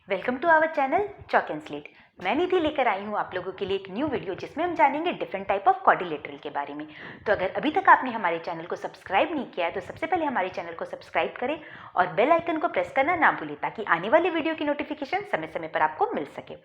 Welcome to our channel chalk and slate. मैं निधि लेकर आई हूँ आप लोगों के लिए एक न्यू वीडियो जिसमें हम जानेंगे डिफरेंट टाइप ऑफ क्वाड्रिलेटरल के बारे में। तो अगर अभी तक आपने हमारे चैनल को सब्सक्राइब नहीं किया है तो सबसे पहले हमारे चैनल को सब्सक्राइब करें और बेल आइकन को प्रेस करना ना भूलें ताकि आने वाले वीडियो की नोटिफिकेशन समय समय पर आपको मिल सके।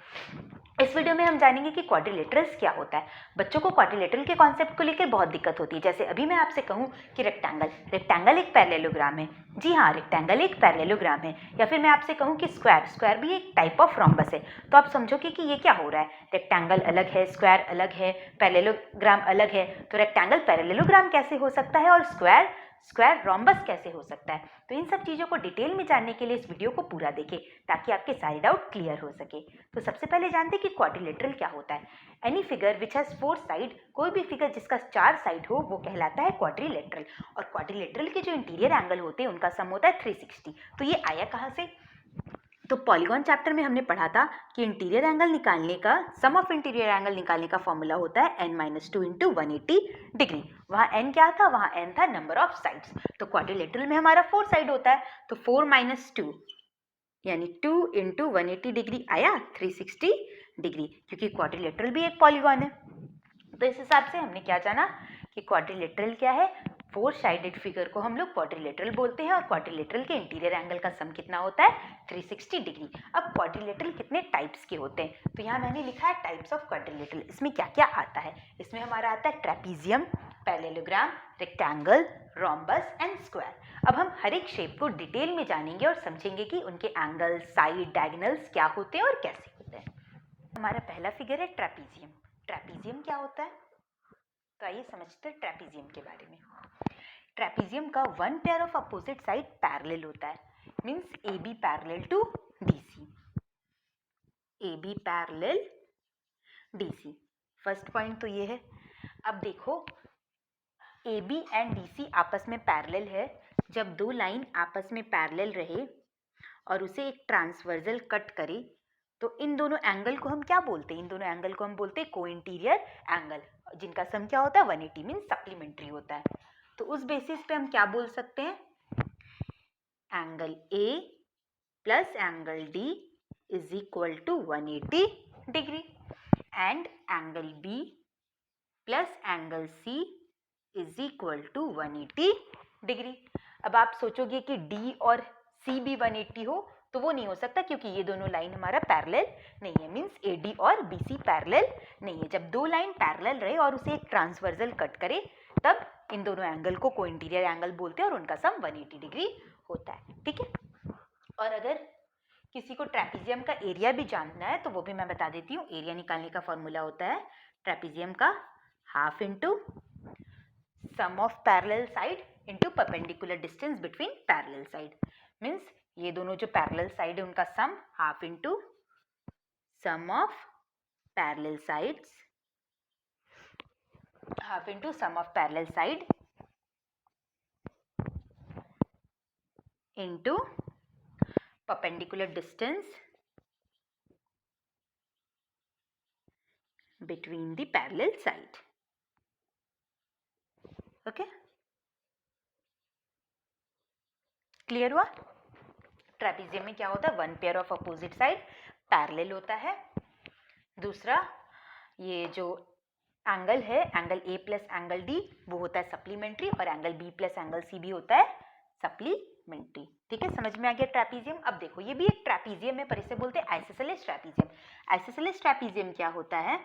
इस वीडियो में हम जानेंगे कि क्वाड्रिलेटरल्स क्या होता है। बच्चों को क्वाड्रिलेटरल के कॉन्सेप्ट को लेकर बहुत दिक्कत होती है। जैसे अभी मैं आपसे कहूँ कि रेक्टेंगल एक पैरेललोग्राम है। जी हाँ, रेक्टेंगल एक पैरेललोग्राम है। या फिर मैं आपसे कहूँ कि स्क्वायर भी एक टाइप ऑफ रोम्बस है, तो आप समझोगे कि ये क्या हो रहा है। रेक्टेंगल अलग है, स्क्वायर अलग है, पैरेललोग्राम अलग है। तो रेक्टेंगल पैरेललोग्राम कैसे हो सकता है और स्क्वायर रोम्बस कैसे हो सकता है। तो इन सब चीज़ों को डिटेल में जानने के लिए इस वीडियो को पूरा देखें ताकि आपके सारे डाउट क्लियर हो सके। तो सबसे पहले जानते हैं कि क्वाड्रिलेटरल क्या होता है। Any figure which has 4 side, कोई भी फिगर जिसका 4 साइड हो वो कहलाता है क्वाड्रिलेटरल। और क्वाड्रिलेटरल के जो इंटीरियर एंगल होते हैं उनका सम होता है 360। तो ये आया कहाँ से? तो पॉलीगॉन चैप्टर में हमने पढ़ा था कि इंटीरियर एंगल निकालने का, सम ऑफ इंटीरियर एंगल निकालने का फॉर्मूला होता है n-2 इंटू 180 डिग्री। वहाँ n क्या था? वहाँ n था नंबर ऑफ साइड्स। तो क्वाड्रिलेटरल में हमारा 4 साइड होता है, तो 4 - 2 यानी 2 इंटू 180 डिग्री आया 360 डिग्री, क्योंकि क्वाड्रिलेटरल भी एक पॉलीगॉन है। तो इस हिसाब से हमने क्या जाना कि क्वाड्रिलेटरल क्या है। 4 साइडेड फिगर को हम लोग क्वाड्रिलेटरल बोलते हैं और क्वाड्रिलेटरल के इंटीरियर एंगल का सम कितना होता है? 360 डिग्री। अब क्वाड्रिलेटरल कितने टाइप्स के होते हैं, तो यहाँ मैंने लिखा है टाइप्स ऑफ क्वाड्रिलेटरल। इसमें क्या क्या आता है? इसमें हमारा आता है trapezium, parallelogram, rectangle, rhombus and square. अब हम हर एक शेप को डिटेल में जानेंगे और समझेंगे कि उनके एंगल, साइड, डायगोनल्स क्या होते हैं और कैसे होते हैं। हमारा पहला फिगर है ट्रेपीजियम। ट्रेपीजियम क्या होता है? तो आइए समझते हैं ट्रेपीजियम के बारे में। ट्रेपीजियम का one pair of opposite side parallel होता है, means A B parallel to D C. A B parallel D C, first point तो ये है। अब देखो, A B and D C आपस में पैरेलल है। जब दो लाइन आपस में पैरेलल रहे और उसे एक ट्रांसवर्सल कट करे तो इन दोनों एंगल को हम क्या बोलते हैं? इन दोनों एंगल को हम बोलते हैं को इंटीरियर एंगल, जिनका सम क्या होता है? 180, मीन सप्लीमेंट्री होता है। तो उस बेसिस पे हम क्या बोल सकते हैं? Angle A plus angle D is equal to 180 degree and angle B plus angle C is equal to 180 degree. अब आप सोचोगे कि डी और सी भी 180 हो, तो वो नहीं हो सकता क्योंकि ये दोनों लाइन हमारा पैरेलल नहीं है, मींस ए डी और बी सी पैरेलल नहीं है। जब दो लाइन पैरेलल रहे और उसे एक ट्रांसवर्सल कट करे तब इन दोनों एंगल को को इंटीरियर एंगल बोलते हैं और उनका सम 180 डिग्री होता है। ठीक है। और अगर किसी को ट्रेपीजियम का एरिया भी जानना है तो वो भी मैं बता देती हूँ। एरिया निकालने का फॉर्मूला होता है ट्रेपीजियम का half into sum of parallel side into perpendicular distance between parallel side. Means ये दोनों जो पैरेलल साइड है उनका sum half into sum of parallel sides, half into sum of parallel side into perpendicular distance between the parallel side. Okay, clear हुआ? Trapezium में क्या होता है? One pair of opposite side parallel होता है। दूसरा, ये जो एंगल है, angle A plus angle D, वो होता है सप्लीमेंट्री और angle B plus angle C भी होता है सप्लीमेंट्री। ठीक है, समझ में आ गया ट्रेपीजियम? अब देखो, ये भी एक ट्रेपीजियम है पर इसे बोलते हैं आइसोसेलेस ट्रेपीजियम। आइसोसेलेस ट्रेपीजियम क्या होता है?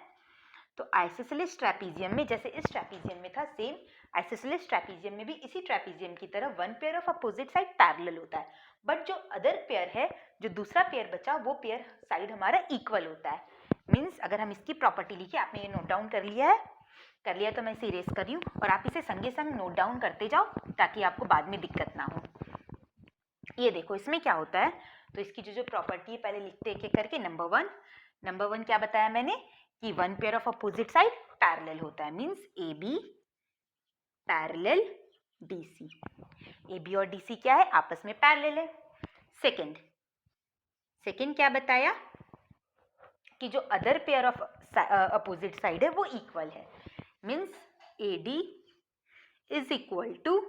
तो आइसोसेलेस ट्रेपीजियम में जैसे इस ट्रेपीजियम में था, सेम आइसोसेलेस ट्रेपीजियम में भी इसी ट्रेपीजियम की तरह one pair of opposite side parallel होता है। बट जो अदर पेयर है, जो दूसरा पेयर बचा, वो पेयर साइड हमारा इक्वल होता है। मीन्स अगर हम इसकी प्रॉपर्टी लिखे, आपने ये नोट डाउन कर लिया है? कर लिया तो मैं इसे इरेज कर रही हूँ और आप इसे संगे संग नोट डाउन करते जाओ ताकि आपको बाद में दिक्कत ना हो। ये देखो, इसमें क्या होता है? तो इसकी जो प्रॉपर्टी है पहले लिखते एक एक करके। नंबर वन क्या बताया मैंने कि one pair of opposite side parallel होता है, means A B parallel D C. A B और डी सी क्या है? आपस में पैरेलल है। सेकेंड क्या बताया कि जो other pair of opposite side है वो इक्वल है, means A D is equal to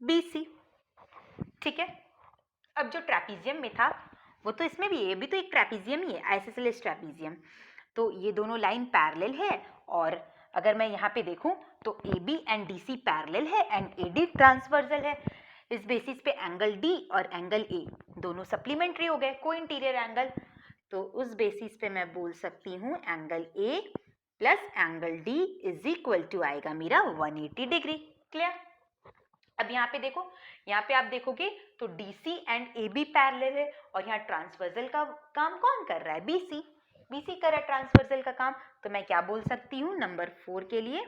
B C. ठीक है। अब जो ट्रेपीजियम में था वो तो इसमें भी है, ये भी तो एक ट्रेपीजियम ही है, आइसोसेलेस ट्रेपीजियम। तो ये दोनों लाइन पैरेलल है, और अगर मैं यहाँ पे देखूँ तो A B and D C parallel है एंड ए डी ट्रांसवर्सल है। इस बेसिस पे एंगल डी और एंगल ए दोनों सप्लीमेंट्री हो गए, को इंटीरियर एंगल। तो उस बेसिस पे मैं बोल सकती हूँ angle A plus angle D is equal to आएगा मेरा 180 डिग्री। क्लियर? अब यहाँ पे देखो, यहाँ पे आप देखोगे तो DC एंड AB पैरेलल है, और यहाँ ट्रांसवर्सल का काम कौन कर रहा है? BC। BC कर रहा है ट्रांसवर्सल का काम। तो मैं क्या बोल सकती हूँ नंबर 4 के लिए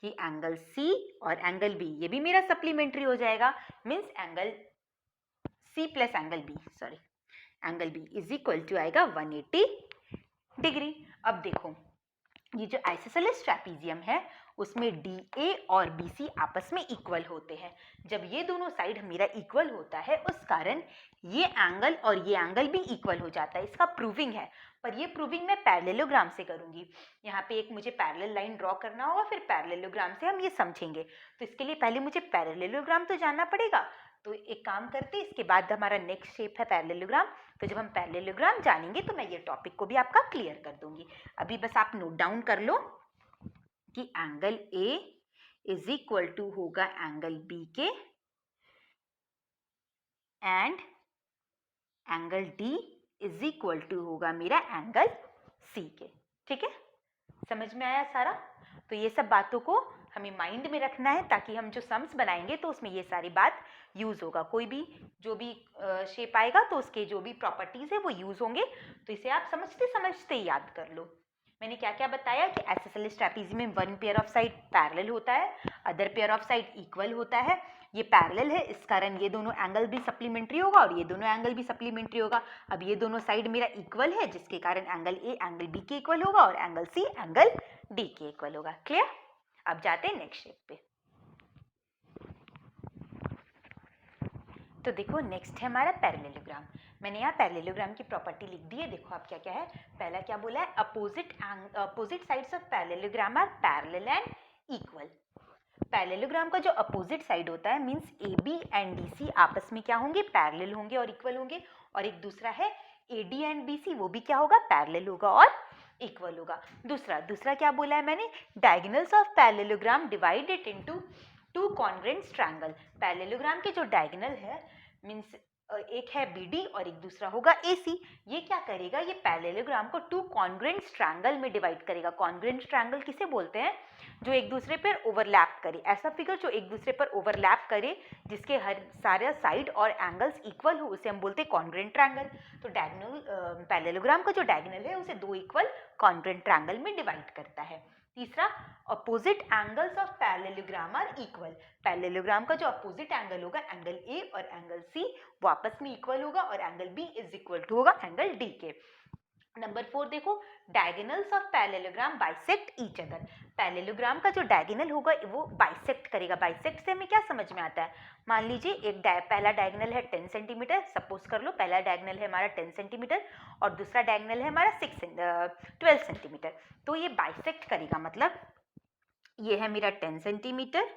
कि एंगल C और एंगल B ये भी मेरा सप्लीमेंट्री हो जाएगा, means angle C plus angle B, sorry angle B is equal to आएगा 180 डिग्री। अब देखो, ये जो आइसोसेलेस ट्रेपीजियम है उसमें DA और BC आपस में इक्वल होते हैं। जब ये दोनों साइड मेरा इक्वल होता है उस कारण ये एंगल और ये एंगल भी इक्वल हो जाता है। इसका प्रूविंग है, पर ये प्रूविंग मैं पैरेललोग्राम से करूंगी। यहाँ पे एक मुझे पैरेलल लाइन ड्रॉ करना होगा, फिर पैरेललोग्राम से हम ये समझेंगे। तो इसके लिए पहले मुझे पैरेललोग्राम तो जानना पड़ेगा। तो एक काम करते, इसके बाद हमारा नेक्स्ट शेप है पैरेललोग्राम। तो जब हम पैरेललोग्राम जानेंगे तो मैं ये टॉपिक को भी आपका क्लियर कर दूंगी। अभी बस आप नोट डाउन कर लो कि angle A is equal to होगा एंगल बी के and angle D is equal to होगा मेरा एंगल सी के। ठीक है, समझ में आया सारा? तो ये सब बातों को हमें माइंड में रखना है, ताकि हम जो सम्स बनाएंगे तो उसमें ये सारी बात यूज होगा। कोई भी जो भी शेप आएगा तो उसके जो भी प्रॉपर्टीज है वो यूज होंगे। तो इसे आप समझते समझते याद कर लो। मैंने क्या क्या बताया कि आइसोसेलेस ट्रेपीजियम में one pair of side parallel होता है, other pair of side equal होता है। ये पैरेलल है, इस कारण ये दोनों एंगल भी सप्लीमेंट्री होगा और ये दोनों एंगल भी सप्लीमेंट्री होगा। अब ये दोनों साइड मेरा इक्वल है, जिसके कारण एंगल ए एंगल बी के इक्वल होगा और एंगल सी एंगल डी के इक्वल होगा। क्लियर? अब जाते हैं नेक्स्ट शेप पे। तो देखो, नेक्स्ट है हमारा पैरेललोग्राम। मैंने यहाँ पैरेललोग्राम की प्रॉपर्टी लिख दी है। देखो आप क्या क्या है। पहला क्या बोला है? Opposite sides of parallelogram are parallel and equal. Parallelogram का जो अपोजिट साइड होता है मींस AB एंड DC आपस में क्या होंगे? पैरेलल होंगे और इक्वल होंगे। और एक दूसरा है AD एंड BC, वो भी क्या होगा? पैरेलल होगा और इक्वल होगा। दूसरा क्या बोला है मैंने? Diagonals of parallelogram divided into two congruent triangle. Parallelogram के जो डायगोनल है मींस एक है BD और एक दूसरा होगा AC। ये क्या करेगा? ये पैरेललोग्राम को टू कॉन्ग्रुएंट ट्रायंगल में डिवाइड करेगा। कॉन्ग्रुएंट ट्रायंगल किसे बोलते हैं? जो एक दूसरे पर ओवरलैप करे। ऐसा फिगर जो एक दूसरे पर ओवरलैप करे, जिसके हर सारे साइड और एंगल्स इक्वल हो, उसे हम बोलते हैं कॉन्ग्रुएंट ट्रायंगल। तो डायगोनल पैरेललोग्राम का जो डायगोनल है उसे दो इक्वल कॉन्ग्रुएंट ट्रायंगल में डिवाइड करता है। तीसरा, opposite angles of parallelogram are equal. Parallelogram का जो अपोजिट एंगल होगा एंगल ए और एंगल सी वो आपस में इक्वल होगा और angle B is equal to होगा एंगल डी के। नंबर 4 देखो, diagonals of parallelogram bisect each other. Parallelogram का जो डायगोनल होगा वो बाइसेक्ट करेगा। बाइसेक्ट से हमें क्या समझ में आता है? मान लीजिए एक पहला डायगोनल है 10 सेंटीमीटर, सपोज कर लो पहला डायगोनल है हमारा 10 सेंटीमीटर और दूसरा डायगोनल है हमारा 12 सेंटीमीटर। तो ये बाइसेक्ट करेगा, मतलब ये है मेरा 10 सेंटीमीटर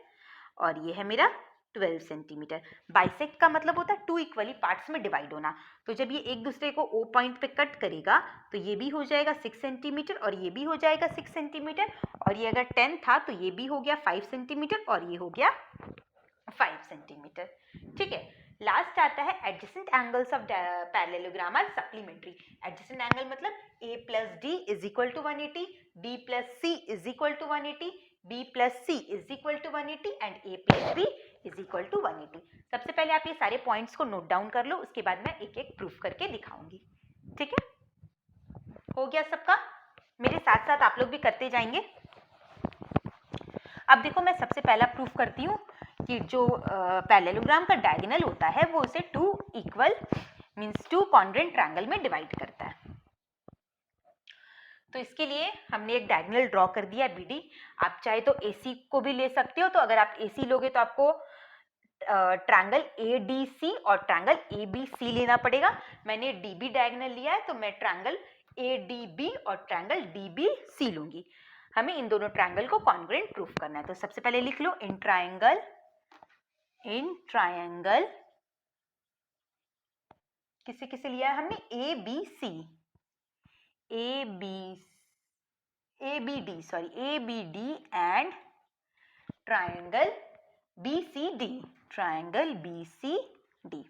और ये है मेरा 12 सेंटीमीटर। बाइसेक्ट का मतलब होता है टू इक्वली पार्ट्स में डिवाइड होना। तो जब ये एक दूसरे को O पॉइंट पे कट करेगा तो ये भी हो जाएगा 6 सेंटीमीटर और ये भी हो जाएगा 6 सेंटीमीटर, और ये अगर 10 था तो ये भी हो गया 5 सेंटीमीटर और ये हो गया 5 सेंटीमीटर। ठीक है, लास्ट आता है adjacent angles of parallelogram are supplementary. Adjacent angle मतलब A plus D is equal to 180, D plus C is equal to 180, B plus C is equal to 180 and A plus B is equal to 180। सबसे पहले आप ये सारे points को note down कर लो, उसके बाद मैं एक एक प्रूफ करके दिखाऊंगी। ठीक है, हो गया सबका? मेरे साथ साथ आप लोग भी करते जाएंगे। अब देखो, मैं सबसे पहला प्रूफ करती हूँ कि जो पैरेललोग्राम का डायगोनल होता है वो उसे two equal means two congruent triangle में डिवाइड करता है। तो इसके लिए हमने एक डायगोनल ड्रॉ कर दिया BD। आप चाहे तो AC को भी ले सकते हो। तो अगर आप AC लोगे तो आपको ट्रायंगल ADC और ट्रायंगल ABC लेना पड़ेगा। मैंने DB डायगोनल लिया है तो मैं ट्रायंगल ADB और ट्रायंगल DBC लूंगी। हमें इन दोनों ट्रायंगल को कॉन्ग्रुएंट प्रूफ करना है। तो सबसे पहले लिख लो इन ट्रायंगल किसे किसे लिया है हमने, A B C, A B D and triangle B C D, triangle B C D.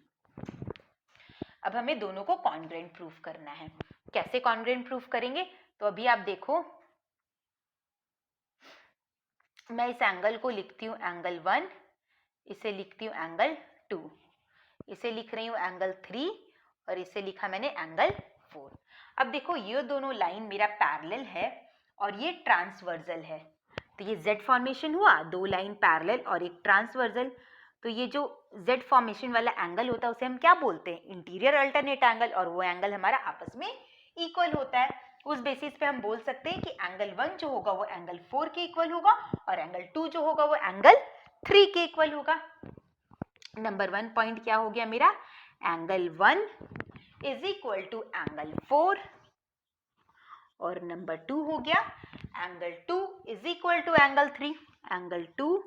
अब हमें दोनों को कॉन्ग्रुएंट प्रूफ करना है। कैसे कॉन्ग्रुएंट प्रूफ करेंगे, तो अभी आप देखो, मैं इस एंगल को लिखती हूँ एंगल 1, इसे लिखती हूँ एंगल 2, इसे लिख रही हूँ एंगल 3 और इसे लिखा मैंने एंगल 4। अब देखो ये दोनों लाइन मेरा पैरेलल है और ये ट्रांसवर्सल है, तो ये Z फॉर्मेशन हुआ, दो लाइन पैरेलल और एक ट्रांसवर्सल। तो ये जो Z फॉर्मेशन वाला एंगल होता है उसे हम क्या बोलते हैं, इंटीरियर अल्टरनेट एंगल, और वो एंगल हमारा आपस में इक्वल होता है। उस बेसिस पे हम बोल सकते हैं कि एंगल 1 जो होगा वो एंगल 4 के इक्वल होगा और एंगल 2 जो होगा वो एंगल 3 के इक्वल होगा। नंबर 1 पॉइंट क्या हो गया मेरा, angle 1 is equal to angle 4, और नंबर 2 हो गया angle 2 is equal to angle 3, angle 2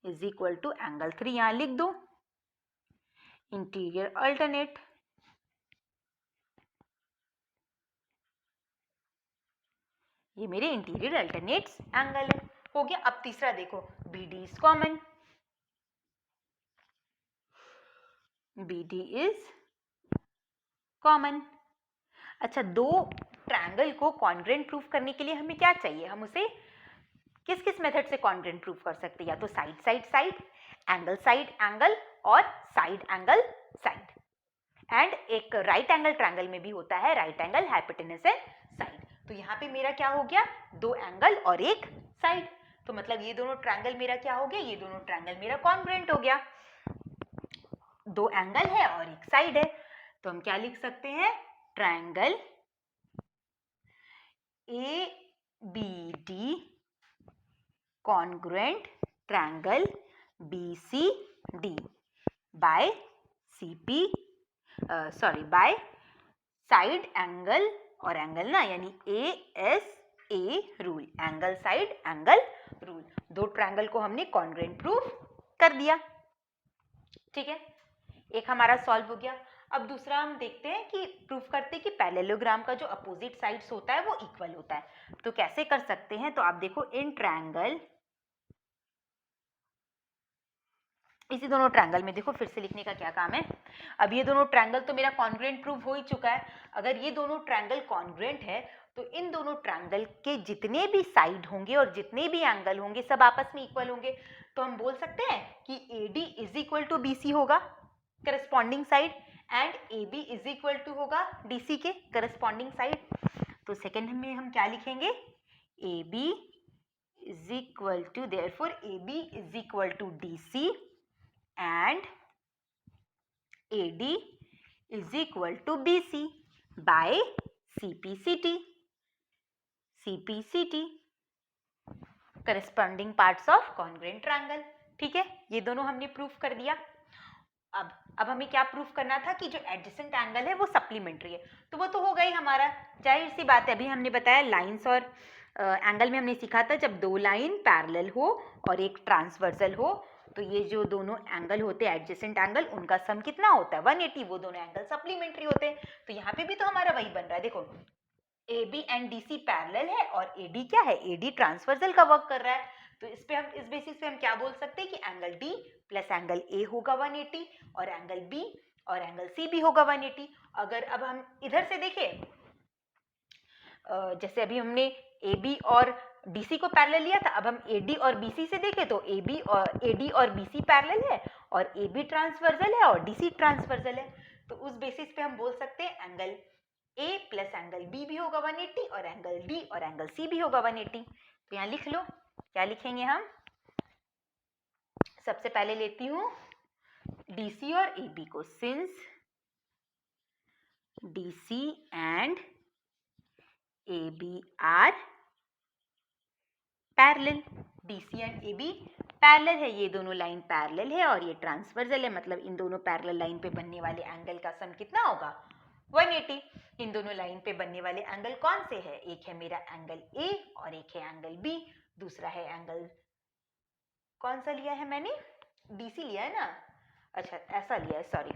is equal to angle 3, यहां लिख दो इंटीरियर अल्टरनेट। ये मेरे इंटीरियर अल्टरनेट्स एंगल है, हो गया। अब तीसरा देखो, B D is common, B D is common. अच्छा, दो ट्रायंगल को कॉन्ग्रुएंट प्रूफ करने के लिए हमें क्या चाहिए, हम उसे किस किस मेथड से कॉन्ग्रुएंट प्रूफ कर सकते हैं, या तो side side side, angle side angle, और साइड एंगल साइड। एंड एक राइट एंगल ट्रायंगल में भी होता है right angle hypotenuse and side. तो यहाँ पे मेरा क्या हो गया, दो एंगल और एक साइड, तो मतलब ये दोनों ट्रायंगल मेरा क्या हो गया, ये दोनों ट्रायंगल मेरा कॉन्ग्रुएंट हो गया। दो एंगल है और एक साइड है, तो हम क्या लिख सकते हैं, triangle A B D congruent triangle B C D by by side angle और एंगल ना, यानी ASA rule, angle side angle rule. दो ट्रायंगल को हमने कॉन्ग्रुएंट प्रूफ कर दिया, ठीक है, एक हमारा सॉल्व हो गया। अब दूसरा हम देखते हैं कि प्रूफ करते हैं कि पैरेललोग्राम का जो अपोजिट साइड्स होता है वो इक्वल होता है। तो कैसे कर सकते हैं, तो आप देखो इन ट्रायंगल, इसी दोनों ट्रायंगल में देखो, फिर से लिखने का क्या काम है, अब ये दोनों ट्रायंगल तो मेरा कॉन्ग्रुएंट प्रूफ हो ही चुका है। अगर ये दोनों ट्रायंगल कॉन्ग्रुएंट है तो इन दोनों ट्रायंगल के जितने भी साइड होंगे और जितने भी एंगल होंगे सब आपस में इक्वल होंगे। तो हम बोल सकते हैं कि AD is equal to BC होगा corresponding side, and AB is equal to होगा DC के करस्पॉन्डिंग साइड। तो सेकेंड में हम क्या लिखेंगे, AB is equal to, therefore AB is equal to DC and AD is equal to BC by CPCT corresponding parts of congruent triangle। ठीक है, ये दोनों हमने प्रूफ कर दिया। अब हमें क्या प्रूफ करना था कि जो एडजेसेंट एंगल है वो सप्लीमेंट्री है, तो वो तो हो गई हमारा, जाहिर सी बात है। अभी हमने बताया लाइंस और एंगल में हमने सीखा था जब दो लाइन पैरेलल हो और एक ट्रांसवर्सल हो, तो ये जो दोनों एंगल होते हैं एडजेसेंट एंगल, उनका सम कितना होता है 180, वो दोनों एंगल सप्लीमेंट्री होते हैं। तो यहाँ पे भी तो हमारा वही बन रहा है, देखो AB एंड DC पैरेलल है और AD क्या है, AD ट्रांसवर्सल का वर्क कर रहा है। तो इस बेसिस पे हम क्या बोल सकते हैं कि angle D plus angle A होगा 180 और एंगल B और एंगल C भी होगा 180। अगर अब हम इधर से देखें, जैसे अभी हमने AB और DC को पैरेलल लिया था, अब हम AD और BC से देखें तो AD और BC पैरेलल है और AB ट्रांसवर्सल है और DC ट्रांसवर्सल है। तो उस बेसिस पे हम बोल सकते हैं angle A plus angle B भी होगा 180 और एंगल D और एंगल C भी होगा 180। तो यहाँ लिख लो, क्या लिखेंगे हम, सबसे पहले लेती हूँ DC और AB को, since DC and AB are parallel, DC and AB parallel है, ये दोनों लाइन पैरेलल है और ये ट्रांसवर्सल है, मतलब इन दोनों पैरेलल लाइन पे बनने वाले एंगल का सम कितना होगा 180। इन दोनों लाइन पे बनने वाले एंगल कौन से है, एक है मेरा एंगल A और एक है एंगल B, दूसरा है एंगल, कौन सा लिया है मैंने, DC लिया है ना, अच्छा ऐसा लिया है, सॉरी,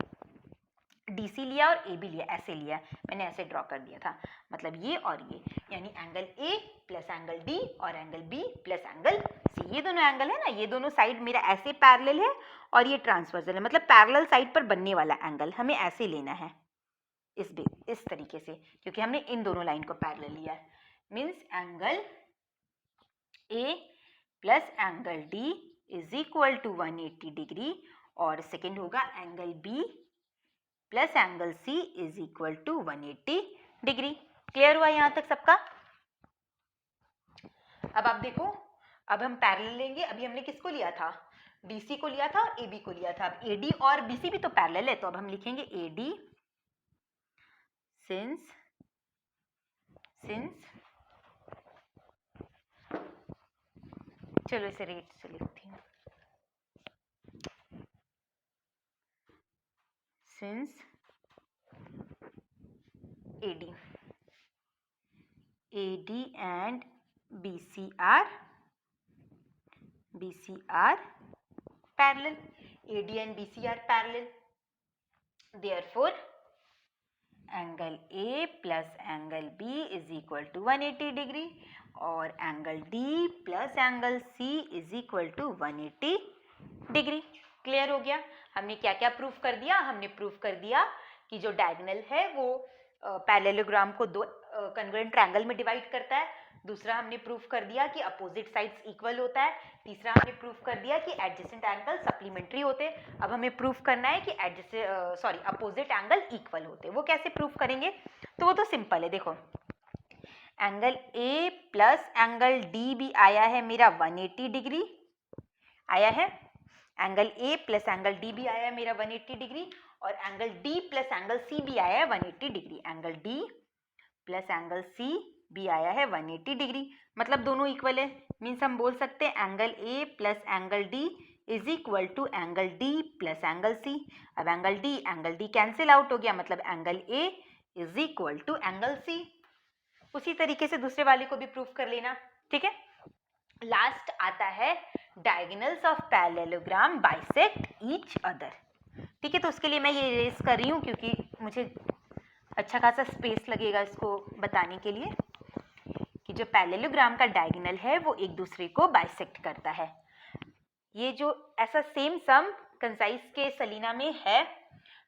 DC लिया और AB लिया, ऐसे लिया, मैंने ऐसे ड्रॉ कर दिया था, मतलब ये और ये, यानी angle A plus angle D और angle B plus angle C, ये दोनों एंगल है ना, ये दोनों साइड मेरा ऐसे पैरेलल है और ये ट्रांसवर्सल है, मतलब पैरेलल साइड पर बनने वाला एंगल हमें ऐसे लेना है, इस तरीके से, क्योंकि हमने इन दोनों लाइन को पैरेलल लिया है। Means angle A plus angle D is equal to 180 degree और सेकेंड होगा angle B plus angle C is equal to 180 degree. Clear हुआ यहाँ तक सबका? अब आप देखो, अब हम पैरेलल लेंगे, अभी हमने किसको लिया था, DC को लिया था और AB को लिया था, अब AD और BC भी तो पैरेलल है, तो अब हम लिखेंगे AD सिंस चलो इसे रेट से लिखती हूँ, since AD and BC are parallel, AD and BC are parallel, therefore angle A plus angle B is equal to 180 degree और angle D plus angle C is equal to 180 degree. Clear हो गया? हमने क्या क्या proof कर दिया? हमने proof कर दिया कि जो डायगोनल है वो पैरेललोग्राम को दो कॉन्ग्रुएंट ट्रायंगल में डिवाइड करता है, दूसरा हमने प्रूफ कर दिया कि अपोजिट साइड्स इक्वल होता है, तीसरा हमने प्रूफ कर दिया कि एडजेसेंट एंगल सप्लीमेंट्री होते हैं। अब हमें प्रूफ करना है कि अपोजिट एंगल इक्वल होते हैं। वो कैसे प्रूफ करेंगे? तो वो तो सिंपल है, देखो angle A plus angle D भी आया है मेरा 180 डिग्री आया है, angle A plus angle D भी आया है मेरा 180 डिग्री और angle D plus angle C भी आया है 180 degree, angle D plus angle C भी आया है 180 डिग्री, मतलब दोनों इक्वल है। मीन्स हम बोल सकते हैं angle A plus angle D is equal to angle D plus angle C। अब एंगल D कैंसिल आउट हो गया, मतलब angle A is equal to angle C। उसी तरीके से दूसरे वाले को भी प्रूफ कर लेना, ठीक है। लास्ट आता है diagonals of parallelogram bisect each other, ठीक है। तो उसके लिए मैं ये इरेज कर रही हूँ क्योंकि मुझे अच्छा खासा स्पेस लगेगा इसको बताने के लिए कि जो पैरेललोग्राम का डायगोनल है वो एक दूसरे को बाइसेक्ट करता है। ये जो ऐसा सेम सम कंसाइज के सलीना में है,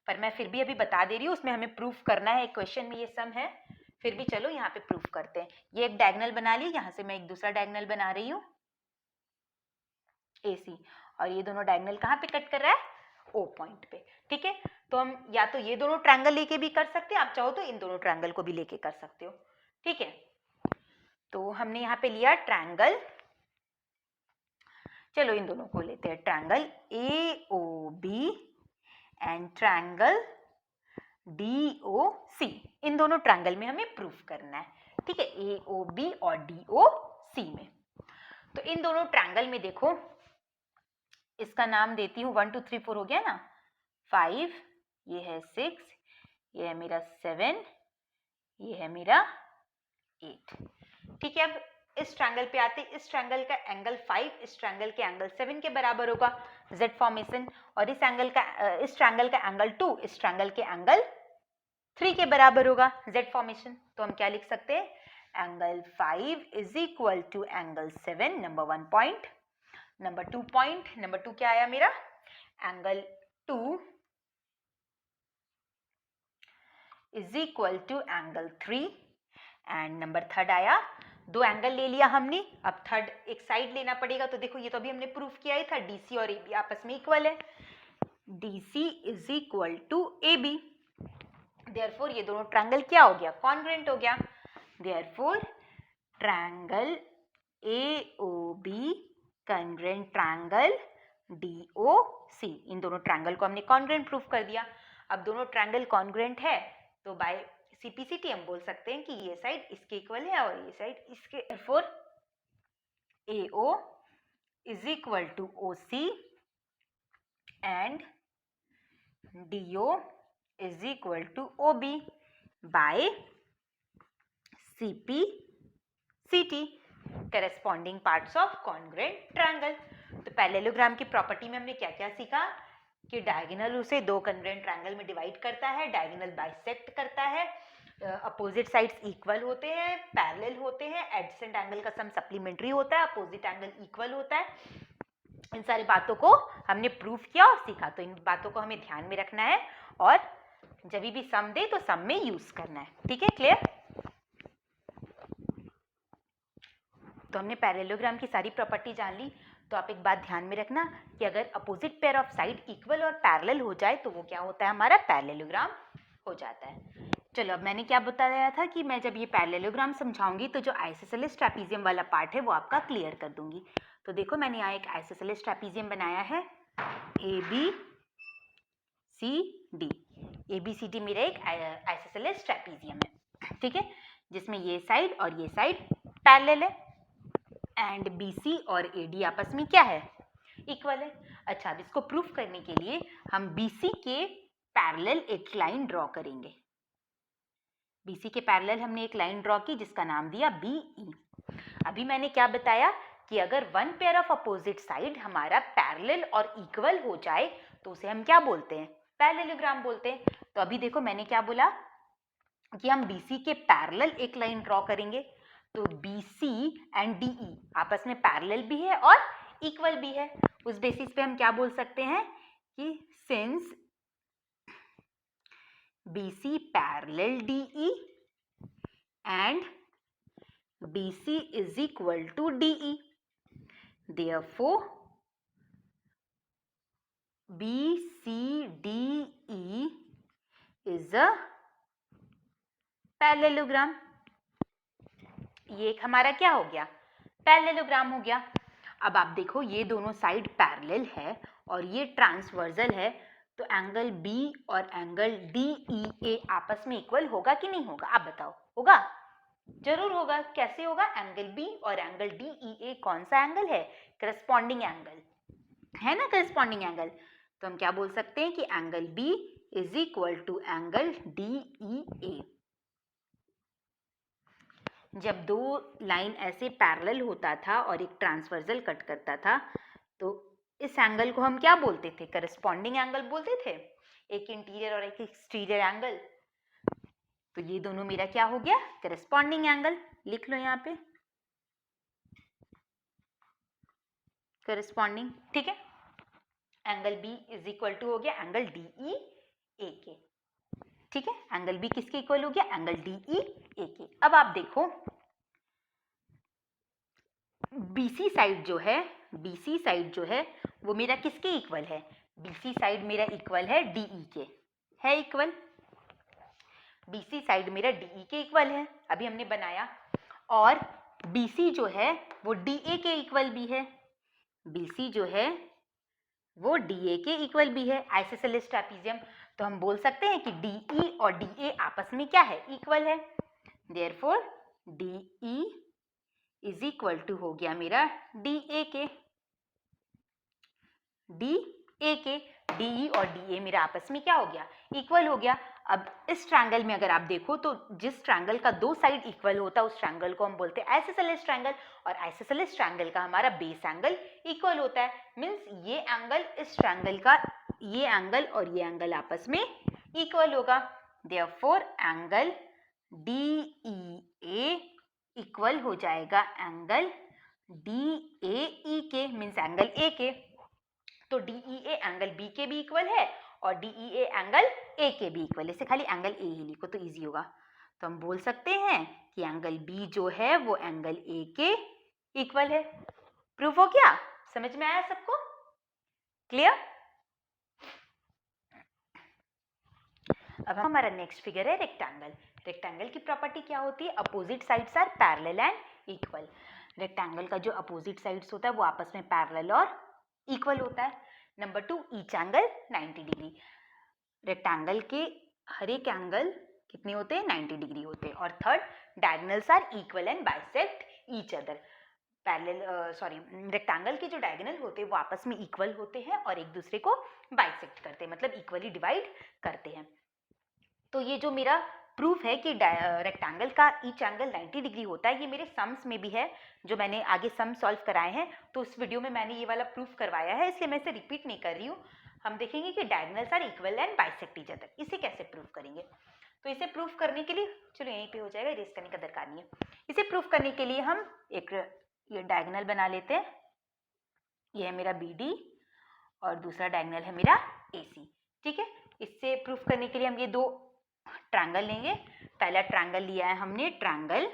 पर मैं फिर भी अभी बता दे रही हूँ, उसमें हमें प्रूफ करना है, क्वेश्चन में ये सम है, फिर भी चलो यहाँ पे प्रूफ करते हैं। ये एक डायगोनल बना ली, यहाँ से मैं एक दूसरा डायगोनल बना रही हूँ AC, और ये दोनों डायगोनल कहाँ पे कट कर रहा है? O पॉइंट पे, ठीक है। तो हम या तो ये दोनों ट्रायंगल लेके भी कर सकते हैं, आप चाहो तो इन दोनों ट्रायंगल को भी लेके कर सकते हो, ठीक है। तो हमने यहाँ पे लिया ट्रायंगल, चलो इन दोनों को लेते हैं, triangle AOB and triangle DOC, इन दोनों ट्रायंगल में हमें प्रूफ करना है, ठीक है, AOB और DOC में। तो इन दोनों ट्रायंगल में देखो, इसका नाम देती हूँ 1 2 3 4 हो गया ना, 5, ये है 6, ये है मेरा 7, ये है मेरा 8, ठीक है। अब इस ट्रायंगल पे आते, इस ट्रायंगल का एंगल 5 इस ट्रायंगल के एंगल 7 के बराबर होगा, Z फॉर्मेशन, और इस ट्रायंगल का एंगल 2 इस ट्रायंगल के एंगल 3 के बराबर होगा, Z फॉर्मेशन। तो हम क्या लिख सकते हैं? Angle 5 is equal to angle 7, number 1 point. Number 2 point, number 2 क्या आया मेरा? Angle 2 is equal to angle 3, and number 3 आया, दो एंगल ले लिया हमने, अब थर्ड एक साइड लेना पड़ेगा। तो देखो ये तो अभी हमने प्रूफ किया ही था, DC और AB आपस में इक्वल है, DC is equal to AB, therefore ये दोनों ट्रायंगल क्या हो गया? कॉन्ग्रुएंट हो गया, therefore triangle AOB congruent triangle DOC, इन दोनों ट्रायंगल को हमने कॉन्ग्रुएंट प्रूफ कर दिया। अब दोनों ट्रायंगल कॉन्ग्रुएंट है तो बाय CPCT हम बोल सकते हैं कि ये साइड इसके इक्वल है और ये साइड इसके, therefore AO is equal to OC and DO is equal to OB by CPCT, corresponding parts of congruent triangle. तो पैरेललोग्राम की प्रॉपर्टी में हमने क्या क्या सीखा? कि डायगोनल उसे दो कन्ग्रुएंट ट्रायंगल में डिवाइड करता है, डायगोनल बाइसेक्ट करता है, अपोजिट साइड्स इक्वल होते हैं, पैरेलल होते हैं, एडजेसेंट एंगल का सम सप्लीमेंट्री होता है, अपोजिट एंगल इक्वल होता है। इन सारी बातों को हमने प्रूफ किया और सीखा, तो इन बातों को हमें ध्यान में रखना है और जब भी सम दे तो सम में यूज करना है। ठीक है, क्लियर? तो हमने पैरेललोग्राम की सारी प्रॉपर्टी जान ली। तो आप एक बात ध्यान में रखना कि अगर opposite pair of side equal और पैरेलल हो जाए तो वो क्या होता है, हमारा पैरेललोग्राम हो जाता है। चलो, अब मैंने क्या बताया था कि मैं जब ये पैरेललोग्राम समझाऊंगी तो जो आइसोसेलेस ट्रेपीजियम वाला पार्ट है वो आपका क्लियर कर दूंगी। तो देखो, मैंने यहाँ एक आइसोसेलेस ट्रेपीजियम बनाया है, ABCD। ABCD मेरा एक आइसोसेलेस ट्रेपीजियम है, ठीक है, जिसमें ये साइड और ये साइड पैरेलल है एंड BC और AD आपस में क्या है, इक्वल है। अच्छा, अब इसको प्रूफ करने के लिए हम BC के पैरेलल एक लाइन ड्रॉ करेंगे। BC के पैरेलल हमने एक लाइन ड्रॉ की जिसका नाम दिया BE। अभी मैंने क्या बताया कि अगर one pair of opposite side हमारा पैरेलल और इक्वल हो जाए तो उसे हम क्या बोलते हैं, पैरेललोग्राम बोलते हैं। तो अभी देखो, मैंने क्या बोला कि हम BC के पैरेलल एक लाइन ड्रॉ करेंगे, तो BC एंड DE आपस में पैरेलल भी है और इक्वल भी है। उस बेसिस पे हम क्या बोल सकते हैं कि since BC parallel DE and BC is equal to DE, therefore BCDE is a parallelogram. ये एक हमारा क्या हो गया, पैरेललोग्राम हो गया। अब आप देखो, ये दोनों साइड पैरेलल है और ये ट्रांसवर्सल है, तो एंगल B और एंगल DEA आपस में इक्वल होगा कि नहीं होगा, आप बताओ। होगा, जरूर होगा। कैसे होगा, एंगल B और एंगल DEA कौन सा एंगल है, करस्पॉन्डिंग एंगल है ना, करस्पॉन्डिंग एंगल। तो हम क्या बोल सकते हैं कि angle B is equal to angle DEA। जब दो लाइन ऐसे पैरेलल होता था और एक ट्रांसवर्सल कट करता था तो इस एंगल को हम क्या बोलते थे, करस्पॉन्डिंग एंगल बोलते थे, एक इंटीरियर और एक एक्सटीरियर एंगल। तो ये दोनों मेरा क्या हो गया, करस्पॉन्डिंग एंगल। लिख लो यहाँ पे करस्पॉन्डिंग, ठीक है। Angle B is equal to हो गया एंगल DEA के, ठीक है। एंगल B किसके इक्वल हो गया, एंगल DEA के। अब आप देखो, BC साइड जो है वो मेरा किसके इक्वल है, BC साइड मेरा इक्वल है DE के, है इक्वल। BC साइड मेरा DE के इक्वल है, अभी हमने बनाया। और BC जो है वो DA के इक्वल भी है, BC जो है वो DA के इक्वल भी है, आइसोसेलेस ट्रेपीजियम। तो हम बोल सकते हैं कि DE और DA आपस में क्या है, इक्वल है। Therefore DE is equal to हो गया मेरा DA के, DE और DA मेरा आपस में क्या हो गया, इक्वल हो गया। अब इस ट्रायंगल में अगर आप देखो तो जिस ट्रायंगल का दो साइड इक्वल होता है उस ट्रायंगल को हम बोलते हैं आइसोसेलेस ट्रायंगल, और आइसोसेलेस ट्रायंगल का हमारा बेस एंगल इक्वल होता है। मीन्स ये एंगल इस ट्रायंगल का, ये एंगल और ये एंगल आपस में इक्वल होगा। देयरफॉर एंगल DEA इक्वल हो जाएगा एंगल DAE के, मीन्स एंगल A के। तो DEA एंगल B के भी इक्वल है और DEA एंगल A के भी इक्वल है। इसे खाली एंगल A ही लिखो तो इजी होगा। तो हम बोल सकते हैं कि एंगल B जो है वो एंगल A के इक्वल है। प्रूफ हो गया, समझ में आया सबको, क्लियर? अब हमारा नेक्स्ट फिगर है रेक्टेंगल। रेक्टेंगल की प्रॉपर्टी क्या होती है, opposite sides are parallel and equal. Rectangle का जो अपोजिट साइड्स होता है वो आपस में पैरेलल और इक्वल होता है। Number 2, each angle 90 degree. Rectangle के हर एक एंगल कितने होते हैं, 90 डिग्री होते हैं। और third, diagonals are equal and bisect each other. Rectangle के जो डायगोनल होते हैं वो आपस में इक्वल होते हैं और एक दूसरे को बाइसेक्ट करते हैं, मतलब इक्वली डिवाइड करते हैं। तो ये जो मेरा प्रूफ है कि रेक्टेंगल का ईच एंगल 90 डिग्री होता है, ये मेरे सम्स में भी है, जो मैंने आगे सम सॉल्व कराए हैं। तो उस वीडियो में मैंने ये वाला प्रूफ करवाया है, इसलिए मैं इसे रिपीट नहीं कर रही हूँ। हम देखेंगे कि diagonals are equal and bisect each other. इसे कैसे प्रूव करेंगे? तो इसे प्रूव करने के लिए चलो यहीं पे हो जाएगा, इरेज करने का दरकार नहीं है। इसे प्रूव करने के लिए हम एक ये डायगोनल बना लेते हैं। ये है मेरा BD और दूसरा डायगोनल है मेरा AC। ठीक है, इससे प्रूफ करने के लिए हम ये दो ट्रायंगल लेंगे। पहला ट्रायंगल लिया है हमने triangle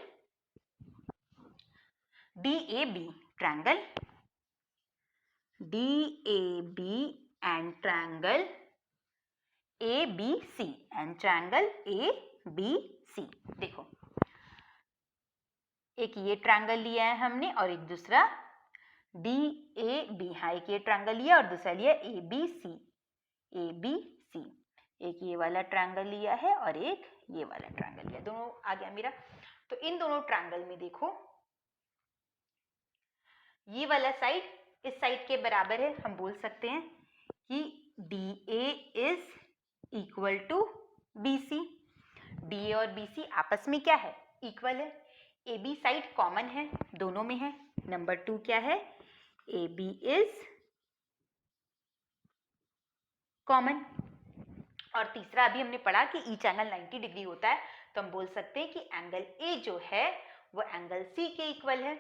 DAB, triangle DAB and triangle ABC and triangle ABC। देखो एक ये ट्रायंगल लिया है हमने और एक दूसरा DAB। हाँ, एक ये ट्रायंगल लिया और दूसरा लिया ABC। एक ये वाला ट्रायंगल लिया है और एक ये वाला ट्रायंगल लिया, दोनों आ गया मेरा। तो इन दोनों ट्रायंगल में देखो ये वाला साइड इस साइड के बराबर है। हम बोल सकते हैं कि DA is equal to BC। DA और BC आपस में क्या है? इक्वल है। AB साइड कॉमन है, दोनों में है। नंबर 2 क्या है? AB is common. और तीसरा अभी हमने पढ़ा कि ईच एंगल 90 डिग्री होता है, तो हम बोल सकते हैं कि एंगल A जो है वो एंगल C के इक्वल है।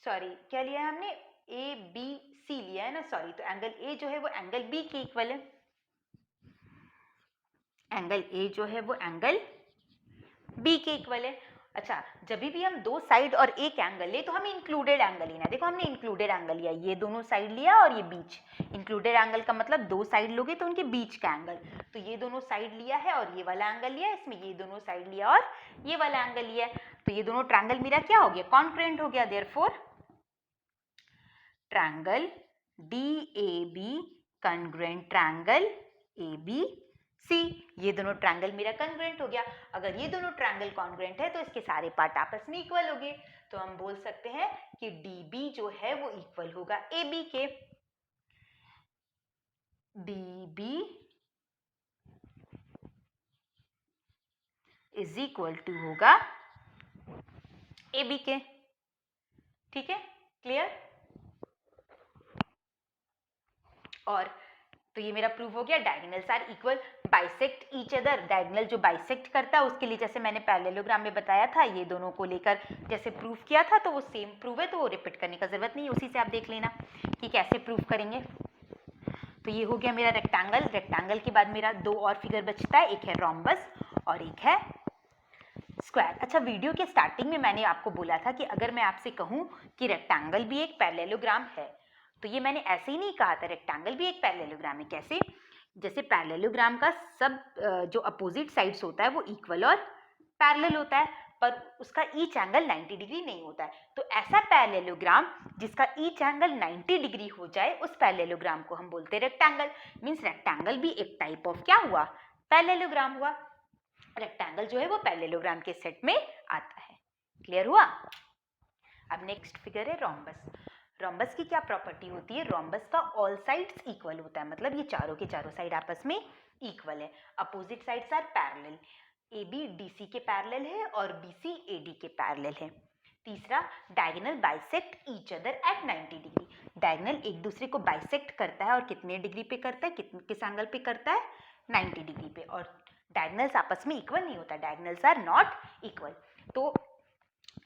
सॉरी, क्या लिया है हमने? ABC लिया है ना, सॉरी। तो एंगल A जो है वो एंगल B के इक्वल है। एंगल A जो है वो एंगल B के इक्वल है। अच्छा, जब भी हम दो साइड और एक एंगल ले तो हमें इंक्लूडेड एंगल लेना है। देखो हमने इंक्लूडेड एंगल लिया, ये दोनों साइड लिया और ये बीच। इंक्लूडेड एंगल का मतलब दो साइड लोगे तो उनके बीच का एंगल। तो ये दोनों साइड लिया है और ये वाला एंगल लिया है, इसमें ये दोनों साइड लिया और ये वाला एंगल लिया है। तो ये दोनों ट्रायंगल मेरा क्या हो गया? कॉन्ग्रुएंट हो गया। Therefore triangle DAB congruent triangle ABC। ये दोनों ट्रायंगल मेरा कॉन्ग्रुएंट हो गया। अगर ये दोनों ट्रायंगल कॉन्ग्रुएंट है तो इसके सारे पार्ट आपस में इक्वल हो गए। तो हम बोल सकते हैं कि DB जो है वो इक्वल होगा AB के। DB इज इक्वल टू होगा AB के। ठीक है, क्लियर? और तो ये मेरा प्रूफ हो गया diagonals are equal bisect each other. Diagonal जो बाइसेक्ट करता है उसके लिए जैसे मैंने पैरेललोग्राम में बताया था, ये दोनों को लेकर जैसे प्रूफ किया था तो वो सेम प्रूफ है, तो वो रिपीट करने का जरूरत नहीं है। उसी से आप देख लेना कि कैसे प्रूफ करेंगे। तो ये हो गया मेरा रेक्टेंगल। रेक्टेंगल के बाद मेरा दो और फिगर बचता है, एक है रोम्बस और एक है स्क्वायर। अच्छा, वीडियो के स्टार्टिंग में मैंने आपको बोला था कि अगर मैं आपसे कहूँ कि रेक्टेंगल भी एक पैरेललोग्राम है, तो ये मैंने ऐसे ही नहीं कहा था। रेक्टेंगल भी एक पैरेललोग्राम है। कैसे? जैसे पैरेललोग्राम का सब जो अपोजिट साइड्स होता है वो इक्वल और पैरेलल होता है, पर उसका ईच एंगल 90 डिग्री नहीं होता है। तो ऐसा पैरेललोग्राम जिसका ईच एंगल 90 डिग्री हो जाए, उस पैरेललोग्राम को हम बोलते हैं रेक्टेंगल। मीन्स रेक्टेंगल भी एक टाइप ऑफ क्या हुआ? पैरेललोग्राम हुआ। रेक्टेंगल जो है वो पैरेललोग्राम के सेट में आता है। क्लियर हुआ? अब नेक्स्ट फिगर है रोम्बस। रोम्बस की क्या प्रॉपर्टी होती है? रोम्बस का ऑल साइड्स इक्वल होता है, मतलब ये चारों के चारों साइड आपस में इक्वल है। Opposite sides are parallel. AB DC के पैरेलल है और BC AD के पैरेलल है। तीसरा, diagonal bisect each other at 90 degree. Diagonal एक दूसरे को बाइसेक्ट करता है और कितने डिग्री पे करता है? किस एंगल पे करता है? 90 डिग्री पे। और डायगोनल्स आपस में इक्वल नहीं होता, डायगोनल्स आर नॉट इक्वल। तो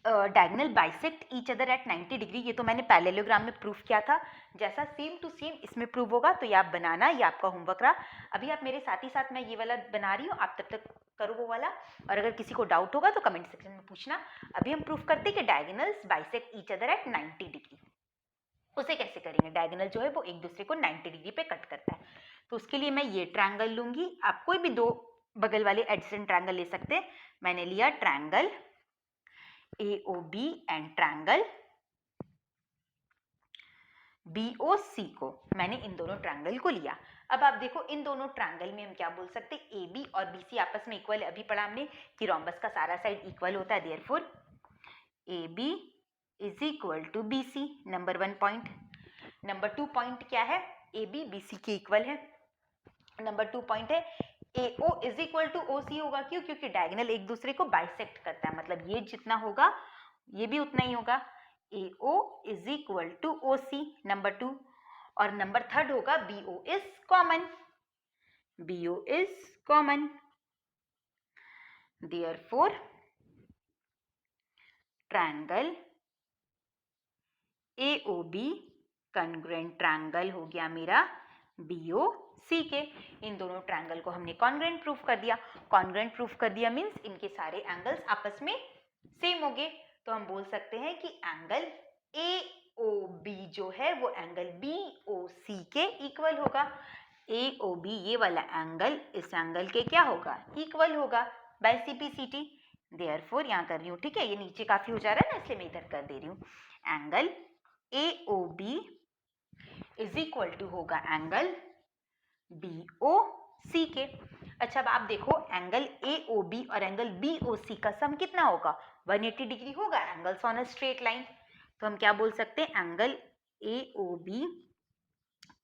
diagonal bisect each other at 90 degree, ये तो मैंने पैरेललोग्राम में प्रूफ किया था। जैसा सेम टू सेम इसमें प्रूव होगा, तो ये आप बनाना, ये आपका होमवर्क रहा। अभी आप मेरे साथ ही साथ मैं ये वाला बना रही हूँ, आप तब तक करो वो वाला। और अगर किसी को डाउट होगा तो कमेंट सेक्शन में पूछना। अभी हम प्रूफ करते हैं कि diagonals bisect each other at 90 degree. उसे कैसे करेंगे? डायगोनल जो है वो एक दूसरे को 90 डिग्री पे कट करता है। तो उसके लिए मैं ये ट्रायंगल लूंगी। आप कोई भी दो बगल वाले एडजेसेंट ट्रायंगल ले सकते हैं। मैंने लिया triangle AOB and triangle BOC को, मैंने इन दोनों ट्रायंगल को लिया। अब आप देखो इन दोनों ट्रायंगल में हम क्या बोल सकते हैं? AB और BC आपस में इक्वल है। अभी पढ़ा हमने कि रोम्बस का सारा साइड इक्वल होता है। Therefore AB is equal to BC, number 1 point. Number 2 point क्या है? AB BC के इक्वल है। नंबर 2 पॉइंट है AO is equal to OC होगा। क्यों? क्योंकि डायगोनल एक दूसरे को बाइसेक्ट करता है, मतलब ये जितना होगा ये भी उतना ही होगा। AO is equal to OC, number 2। और नंबर थर्ड होगा BO is common, BO is common, therefore triangle AOB congruent triangle हो गया मेरा BOC के। इन दोनों ट्रायंगल को हमने कॉन्ग्रुएंट प्रूफ कर दिया। कॉन्ग्रुएंट प्रूफ कर दिया मीन्स इनके सारे एंगल्स आपस में सेम हो गए, तो हम बोल सकते हैं कि एंगल AOB जो है वो एंगल BOC के इक्वल होगा। AOB ये वाला एंगल इस एंगल के क्या होगा, इक्वल होगा बाय CPCT। देयरफॉर यहाँ कर रही हूँ, ठीक है, ये नीचे काफी हो जा रहा है ना, इसलिए मैं इधर कर दे रही हूँ। Angle AOB is equal to होगा एंगल BOC के। अच्छा अब आप देखो एंगल AOB और एंगल BOC का सम कितना होगा, 180 डिग्री होगा, angles on a straight line. तो हम क्या बोल सकते हैं, angle AOB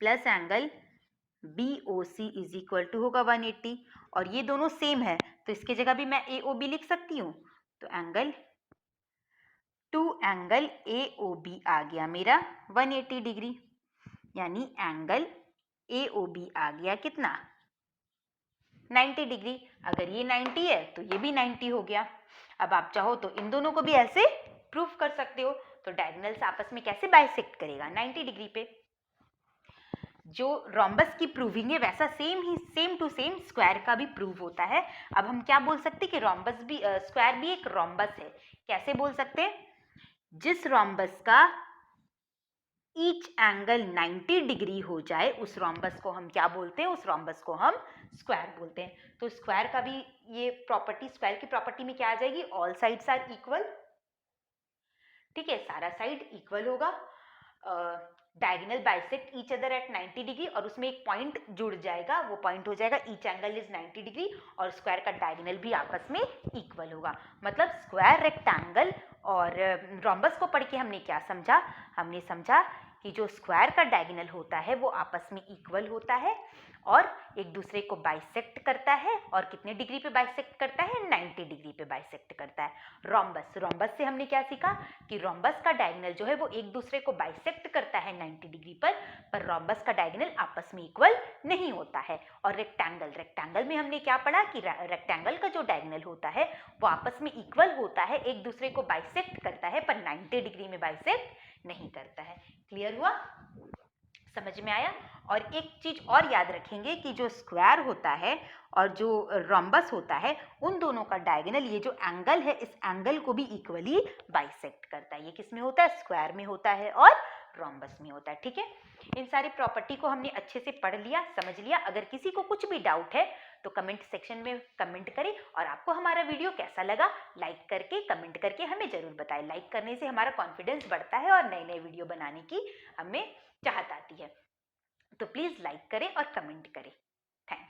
plus angle BOC is equal to होगा 180, और ये दोनों सेम है तो इसकी जगह भी मैं AOB लिख सकती हूँ। तो एंगल AOB आ गया मेरा 180 डिग्री, यानी एंगल AOB आ गया कितना, 90 डिग्री। अगर ये 90 है तो ये भी 90 हो गया। अब आप चाहो तो इन दोनों को भी ऐसे प्रूफ कर सकते हो। तो डायगोनल्स आपस में कैसे बाइसेक्ट करेगा, 90 डिग्री पे। जो रोम्बस की प्रूविंग है वैसा सेम टू सेम स्क्वायर का भी प्रूव होता है। अब हम क्या बोल सकते हैं कि रोम्बस भी स्क्वायर भी एक रोम्बस है। कैसे बोल सकते हैं, जिस रोम्बस का ईच एंगल 90 डिग्री हो जाए उस रोम्बस को हम क्या बोलते हैं, उस रोम्बस को हम स्क्वायर बोलते हैं। तो स्क्वायर का भी ये प्रॉपर्टी, स्क्वायर की प्रॉपर्टी में क्या आ जाएगी, ऑल साइड्स आर इक्वल, ठीक है, सारा साइड इक्वल होगा, diagonal bisect each other at 90 degree, और उसमें एक पॉइंट जुड़ जाएगा, वो पॉइंट हो जाएगा ईच एंगल इज 90 डिग्री, और स्क्वायर का डायगोनल भी आपस में इक्वल होगा। मतलब स्क्वायर, रेक्टेंगल और रोम्बस को पढ़ के हमने क्या समझा, हमने समझा कि जो स्क्वायर का डायगोनल होता है वो आपस में इक्वल होता है और एक दूसरे को बाइसेक्ट करता है, और कितने डिग्री पे बाइसेक्ट करता है, 90 डिग्री पे बाइसेक्ट करता है। रोम्बस से हमने क्या सीखा कि रोम्बस का डायगोनल जो है वो एक दूसरे को बाइसेक्ट करता है 90 डिग्री पर रोम्बस का डायगोनल आपस में इक्वल नहीं होता है। और रेक्टेंगल में हमने क्या पढ़ा कि रेक्टेंगल का जो डायगोनल होता है वो आपस में इक्वल होता है, एक दूसरे को बाइसेक्ट करता है पर 90 डिग्री में बाइसेक्ट नहीं करता है। क्लियर हुआ, समझ में आया। और एक चीज और याद रखेंगे कि जो स्क्वायर होता है और जो रोम्बस होता है उन दोनों का डायगोनल, ये जो एंगल है इस एंगल को भी इक्वली बाइसेक्ट करता है। ये किस में होता है, स्क्वायर में होता है और रोम्बस में होता है। ठीक है, इन सारी प्रॉपर्टी को हमने अच्छे से पढ़ लिया, समझ लिया। अगर किसी को कुछ भी डाउट है तो कमेंट सेक्शन में कमेंट करें, और आपको हमारा वीडियो कैसा लगा लाइक करके कमेंट करके हमें जरूर बताएं। लाइक करने से हमारा कॉन्फिडेंस बढ़ता है और नए नए वीडियो बनाने की हमें चाहत आती है। तो प्लीज लाइक करें और कमेंट करें। Thank you.